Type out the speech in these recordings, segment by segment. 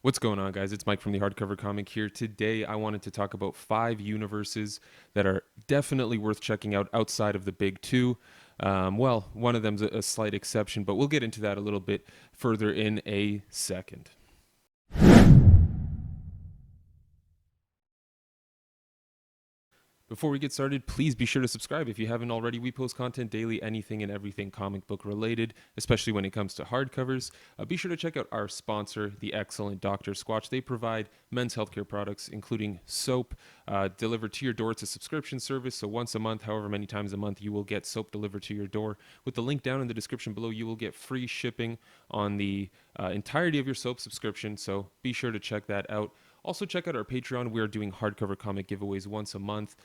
What's going on, guys? It's Mike from the Hardcover Comic here. Today, I wanted to talk about 5 universes that are definitely worth checking out outside of the big two. Well, one of them's a slight exception, but we'll get into that a little bit further in a second. Before we get started, please be sure to subscribe if you haven't already. We post content daily, anything and everything comic book related, especially when it comes to hardcovers. Be sure to check out our sponsor, the excellent Dr. Squatch. They provide men's healthcare products, including soap, delivered to your door. It's a subscription service, so once a month, however many times a month, you will get soap delivered to your door. With the link down in the description below, you will get free shipping on the entirety of your soap subscription, so be sure to check that out. Also, check out our Patreon. We are doing hardcover comic giveaways once a month,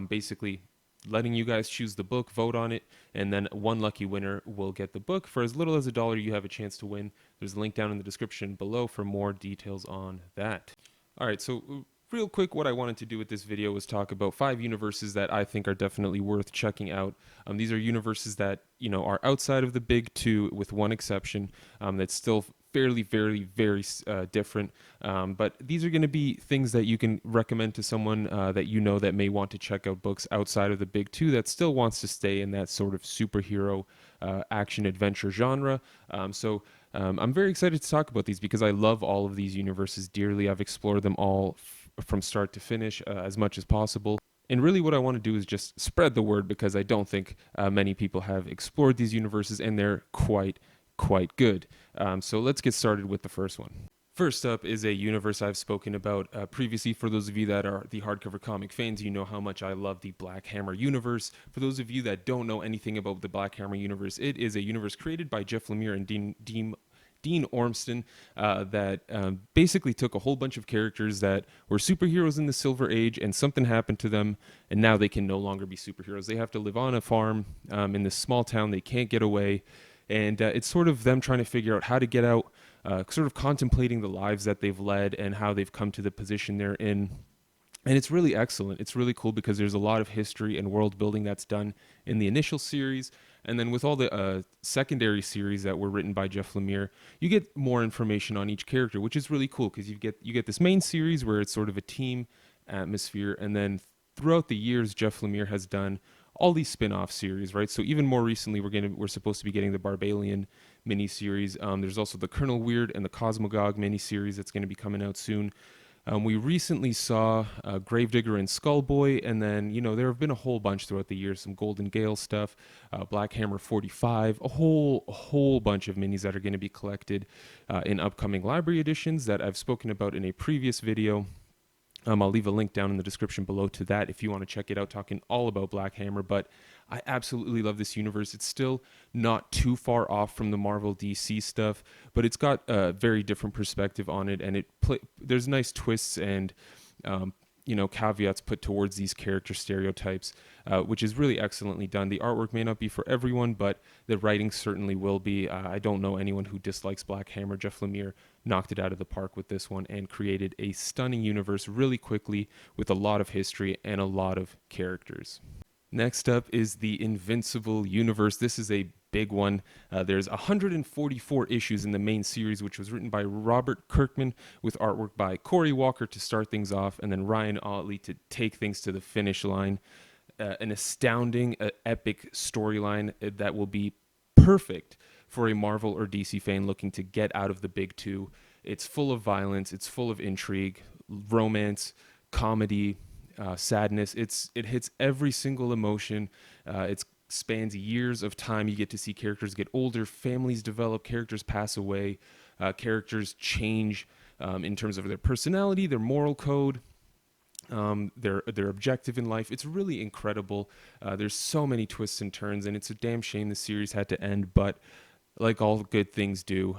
basically letting you guys choose the book, vote on it, and then one lucky winner will get the book. For as little as $1, you have a chance to win. There's a link down in the description below for more details on that. All right, so real quick, what I wanted to do with this video was talk about 5 universes that I think are definitely worth checking out. These are universes that, are outside of the big two, with one exception, that's still fairly, very, very different. But these are going to be things that you can recommend to someone that that may want to check out books outside of the big two that still wants to stay in that sort of superhero action adventure genre. I'm very excited to talk about these because I love all of these universes dearly. I've explored them all from start to finish as much as possible. And really, what I want to do is just spread the word because I don't think many people have explored these universes, and they're quite good. So let's get started with the first one. First up is a universe I've spoken about previously. For those of you that are the hardcover comic fans, you know how much I love the Black Hammer universe. For those of you that don't know anything about the Black Hammer universe, it is a universe created by Jeff Lemire and Dean Ormston that basically took a whole bunch of characters that were superheroes in the Silver Age, and something happened to them, and now they can no longer be superheroes. They have to live on a farm in this small town. They can't get away. And it's sort of them trying to figure out how to get out, sort of contemplating the lives that they've led and how they've come to the position they're in. And it's really excellent. It's really cool because there's a lot of history and world building that's done in the initial series. And then with all the secondary series that were written by Jeff Lemire, you get more information on each character, which is really cool because you get this main series where it's sort of a team atmosphere. And then throughout the years, Jeff Lemire has done all these spin-off series, right? So even more recently, we're supposed to be getting the Barbalian miniseries. There's also the Colonel Weird and the Cosmogog miniseries that's going to be coming out soon. We recently saw Gravedigger and Skullboy, and then there have been a whole bunch throughout the years. Some Golden Gale stuff, Black Hammer 45, a whole bunch of minis that are going to be collected in upcoming library editions that I've spoken about in a previous video. I'll leave a link down in the description below to that if you want to check it out, talking all about Black Hammer. But I absolutely love this universe. It's still not too far off from the Marvel DC stuff, but it's got a very different perspective on it, and there's nice twists and caveats put towards these character stereotypes, which is really excellently done. The artwork may not be for everyone, but the writing certainly will be. I don't know anyone who dislikes Black Hammer. Jeff Lemire knocked it out of the park with this one and created a stunning universe really quickly with a lot of history and a lot of characters. Next up is the Invincible universe. This is a big one. There's 144 issues in the main series, which was written by Robert Kirkman with artwork by Corey Walker to start things off, and then Ryan Ottley to take things to the finish line. An astounding, epic storyline that will be perfect for a Marvel or DC fan looking to get out of the big two. It's full of violence. It's full of intrigue, romance, comedy, sadness. It hits every single emotion. It spans years of time. You get to see characters get older, families develop, characters pass away, characters change in terms of their personality, their moral code, their objective in life. It's really incredible. There's so many twists and turns, and it's a damn shame the series had to end, but like all good things do,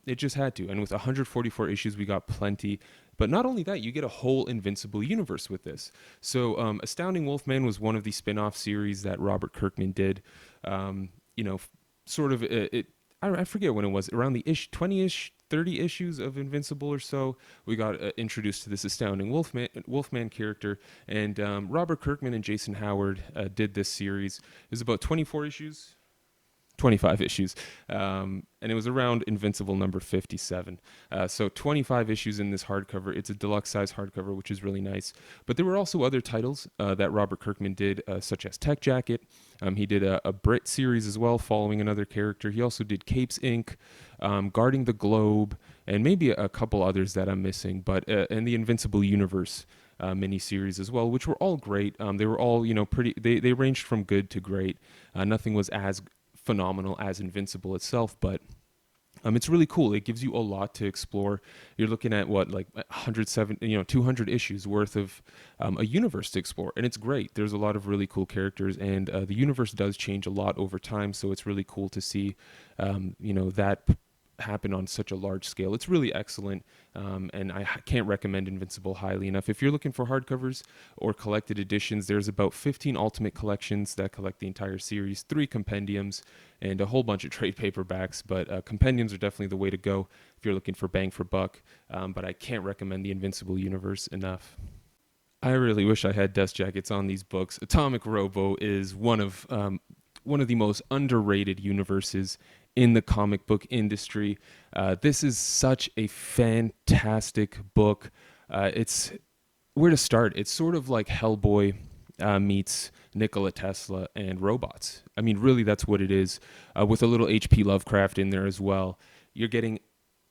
it just had to. And with 144 issues, we got plenty. But not only that, you get a whole Invincible universe with this. So Astounding Wolfman was one of the spin-off series that Robert Kirkman did. Sort of I forget when it was, around the 20-ish, 30 issues of Invincible or so, we got introduced to this Astounding Wolfman character. And Robert Kirkman and Jason Howard did this series. It was about 24 issues. 25 issues. And it was around Invincible number 57. So 25 issues in this hardcover. It's a deluxe size hardcover, which is really nice. But there were also other titles that Robert Kirkman did, such as Tech Jacket. He did a Brit series as well, following another character. He also did Capes Inc., Guarding the Globe, and maybe a couple others that I'm missing. But in the Invincible universe miniseries as well, which were all great. They were all, pretty. They ranged from good to great. Nothing was as phenomenal as Invincible itself, but it's really cool. It gives you a lot to explore. You're looking at what, like 200 issues worth of a universe to explore, and it's great. There's a lot of really cool characters, and the universe does change a lot over time. So it's really cool to see, that happen on such a large scale. It's really excellent, and I can't recommend Invincible highly enough. If you're looking for hardcovers or collected editions, there's about 15 Ultimate collections that collect the entire series, 3 compendiums, and a whole bunch of trade paperbacks. But compendiums are definitely the way to go if you're looking for bang for buck. But I can't recommend the Invincible universe enough. I really wish I had dust jackets on these books. Atomic Robo is one of the most underrated universes in the comic book industry. This is such a fantastic book. It's where to start. It's sort of like Hellboy meets Nikola Tesla and robots. I mean, really, that's what it is, with a little H.P. Lovecraft in there as well. You're getting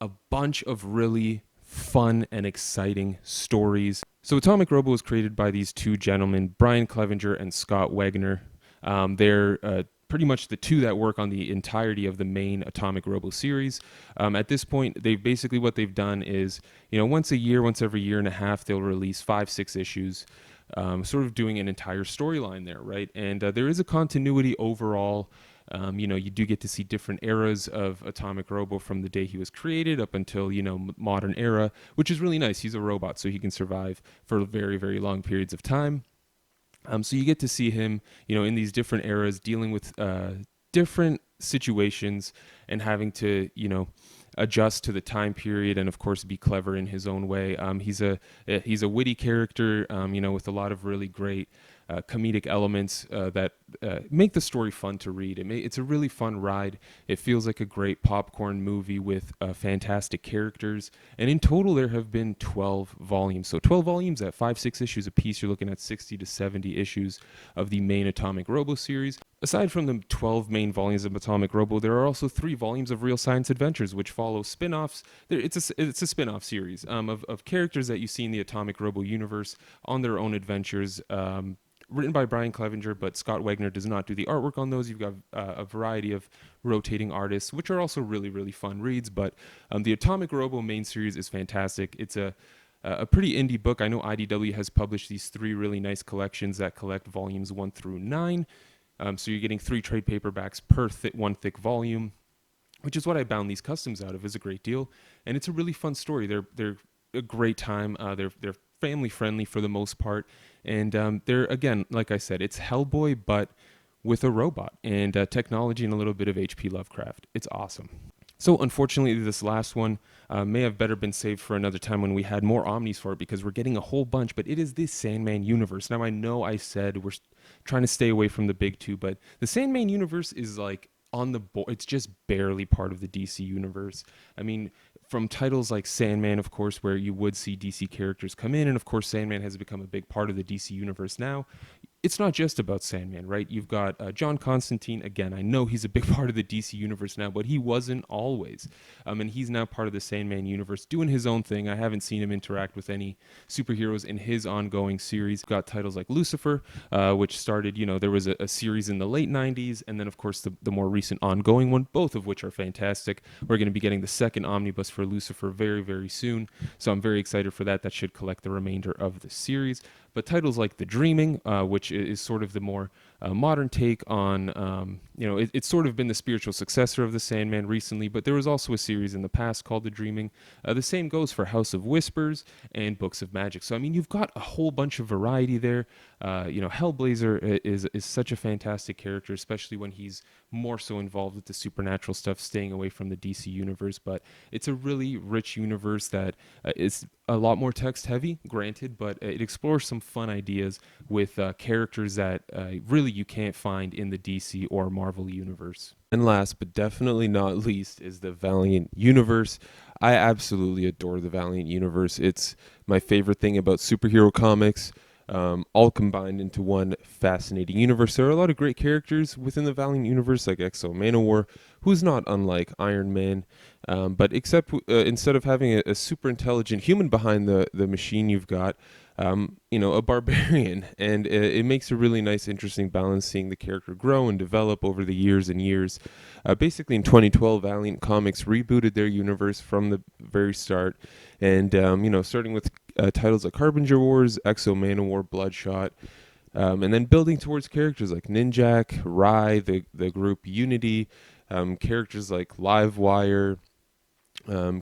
a bunch of really fun and exciting stories. So Atomic Robo was created by these two gentlemen, Brian Clevenger and Scott Wagner. They're pretty much the two that work on the entirety of the main Atomic Robo series. At this point, what they've done is, once every year and a half, they'll release 5-6 issues, sort of doing an entire storyline there, right? And there is a continuity overall. You do get to see different eras of Atomic Robo from the day he was created up until, modern era, which is really nice. He's a robot, so he can survive for very, very long periods of time. So you get to see him, in these different eras, dealing with different situations and having to, adjust to the time period and, of course, be clever in his own way. He's a witty character, with a lot of really great comedic elements that make the story fun to read. It's a really fun ride. It feels like a great popcorn movie with fantastic characters. And in total, there have been 12 volumes. So 12 volumes at 5-6 issues a piece. You're looking at 60 to 70 issues of the main Atomic Robo series. Aside from the 12 main volumes of Atomic Robo, there are also 3 volumes of Real Science Adventures, which follow spin-offs. It's a spin-off series of characters that you see in the Atomic Robo universe on their own adventures. Written by Brian Clevenger, but Scott Wagner does not do the artwork on those. You've got a variety of rotating artists, which are also really, really fun reads. But the Atomic Robo main series is fantastic. It's a pretty indie book. I know IDW has published these 3 really nice collections that collect volumes 1 through 9. So you're getting 3 trade paperbacks per one thick volume, which is what I bound these customs out of. Is a great deal, and it's a really fun story. They're a great time. They're family friendly for the most part, and they're, again, like I said, it's Hellboy but with a robot and technology and a little bit of H.P. Lovecraft. It's awesome. So unfortunately, this last one may have better been saved for another time when we had more omnis for it, because we're getting a whole bunch, but it is the Sandman universe. Now, I know I said we're trying to stay away from the big 2, but the Sandman universe is like on the board. It's just barely part of the DC universe. I mean, from titles like Sandman, of course, where you would see DC characters come in, and of course Sandman has become a big part of the DC universe now. It's not just about Sandman, right? You've got John Constantine. Again, I know he's a big part of the DC universe now, but he wasn't always. And he's now part of the Sandman universe, doing his own thing. I haven't seen him interact with any superheroes in his ongoing series. Got titles like Lucifer, which started, there was a series in the late 90s, and then, of course, the more recent ongoing one, both of which are fantastic. We're going to be getting the second omnibus for Lucifer very, very soon, so I'm very excited for that. That should collect the remainder of the series. But titles like The Dreaming, which is sort of the more modern take on, it's sort of been the spiritual successor of the Sandman recently, but there was also a series in the past called The Dreaming. The same goes for House of Whispers and Books of Magic. So, I mean, you've got a whole bunch of variety there. Hellblazer is such a fantastic character, especially when he's more so involved with the supernatural stuff, staying away from the DC universe. But it's a really rich universe that is a lot more text heavy, granted, but it explores some fun ideas with characters that really you can't find in the DC or Marvel universe. And last but definitely not least is the Valiant universe. I absolutely adore the Valiant universe. It's my favorite thing about superhero comics, all combined into one fascinating universe. There are a lot of great characters within the Valiant universe, like Exo Manowar, who's not unlike Iron Man, but except instead of having a super intelligent human behind the machine, you've got a barbarian, and it makes a really nice, interesting balance seeing the character grow and develop over the years and years. Basically, in 2012, Valiant Comics rebooted their universe from the very start, and starting with titles like Harbinger Wars, Exo Manowar, Bloodshot, and then building towards characters like Ninjak, Rai, the group Unity, characters like Livewire,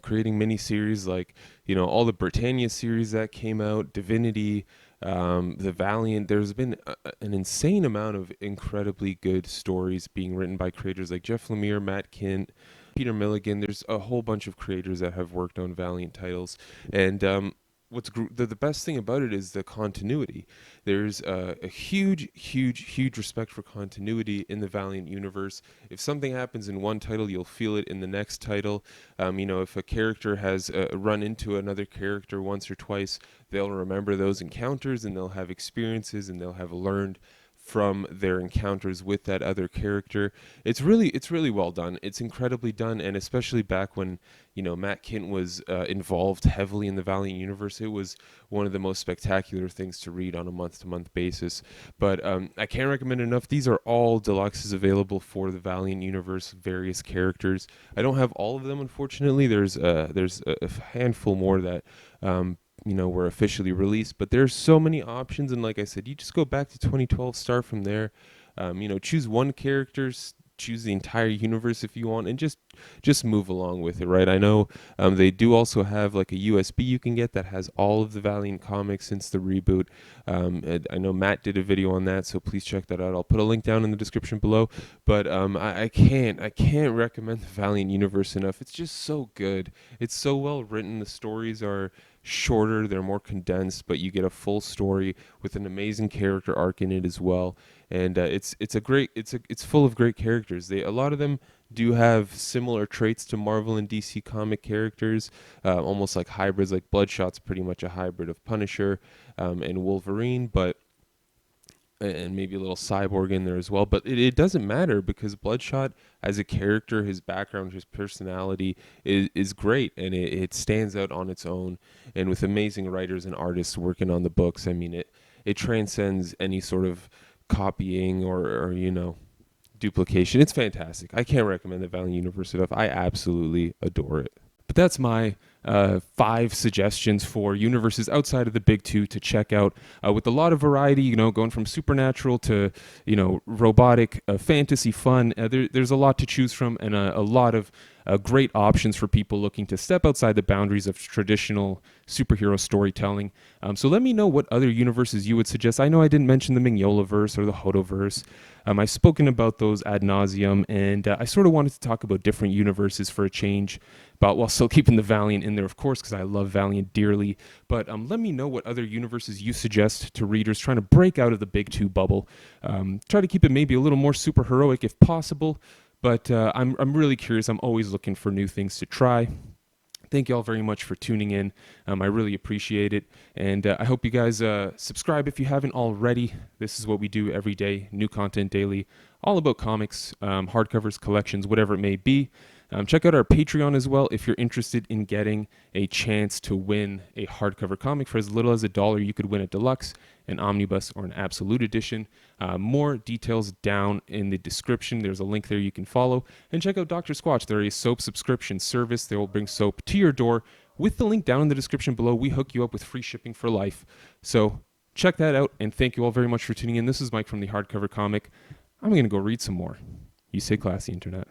creating miniseries like all the Britannia series that came out, Divinity, the Valiant. There's been an insane amount of incredibly good stories being written by creators like Jeff Lemire, Matt Kindt, Peter Milligan. There's a whole bunch of creators that have worked on Valiant titles, and the best thing about it is the continuity. There's a huge respect for continuity in the Valiant universe. If something happens in one title, you'll feel it in the next title. If a character has run into another character once or twice, they'll remember those encounters, and they'll have experiences, and they'll have learned from their encounters with that other character. It's really well done. It's incredibly done, and especially back when Matt Kindt was involved heavily in the Valiant universe, it was one of the most spectacular things to read on a month-to-month basis. But I can't recommend enough. These are all deluxes available for the Valiant universe, various characters. I don't have all of them, unfortunately. There's a handful more that were officially released, but there's so many options, and like I said, you just go back to 2012, start from there. Choose one character, choose the entire universe if you want, and just move along with it, right? I know they do also have like a USB you can get that has all of the Valiant comics since the reboot. I know Matt did a video on that, so please check that out. I'll put a link down in the description below. But I can't recommend the Valiant universe enough. It's just so good. It's so well written. The stories are shorter, they're more condensed, but you get a full story with an amazing character arc in it as well. And it's full of great characters. A lot of them do have similar traits to Marvel and DC comic characters, almost like hybrids. Like Bloodshot's pretty much a hybrid of Punisher and Wolverine, but and maybe a little Cyborg in there as well. But it doesn't matter, because Bloodshot as a character, his background, his personality is great, and it stands out on its own. And with amazing writers and artists working on the books, I mean, it transcends any sort of copying or duplication. It's fantastic. I can't recommend the Valiant universe enough. I absolutely adore it. But that's my 5 suggestions for universes outside of the big two to check out, with a lot of variety, going from supernatural to, robotic, fantasy fun. There's a lot to choose from, and a lot of great options for people looking to step outside the boundaries of traditional superhero storytelling. So let me know what other universes you would suggest. I know I didn't mention the Mignola-verse or the Hodo-verse. I've spoken about those ad nauseum, and I sort of wanted to talk about different universes for a change, but while still keeping the Valiant in there, of course, because I love Valiant dearly. But let me know what other universes you suggest to readers trying to break out of the big two bubble. Try to keep it maybe a little more superheroic if possible, but I'm really curious. I'm always looking for new things to try. Thank you all very much for tuning in. I really appreciate it. And I hope you guys subscribe if you haven't already. This is what we do every day, new content daily, all about comics, hardcovers, collections, whatever it may be. Check out our Patreon as well if you're interested in getting a chance to win a hardcover comic. For as little as $1, you could win a deluxe, an omnibus, or an absolute edition. More details down in the description. There's a link there you can follow. And check out Dr. Squatch. They're a soap subscription service. They will bring soap to your door. With the link down in the description below, we hook you up with free shipping for life. So check that out, and thank you all very much for tuning in. This is Mike from the Hardcover Comic. I'm going to go read some more. You stay classy, Internet.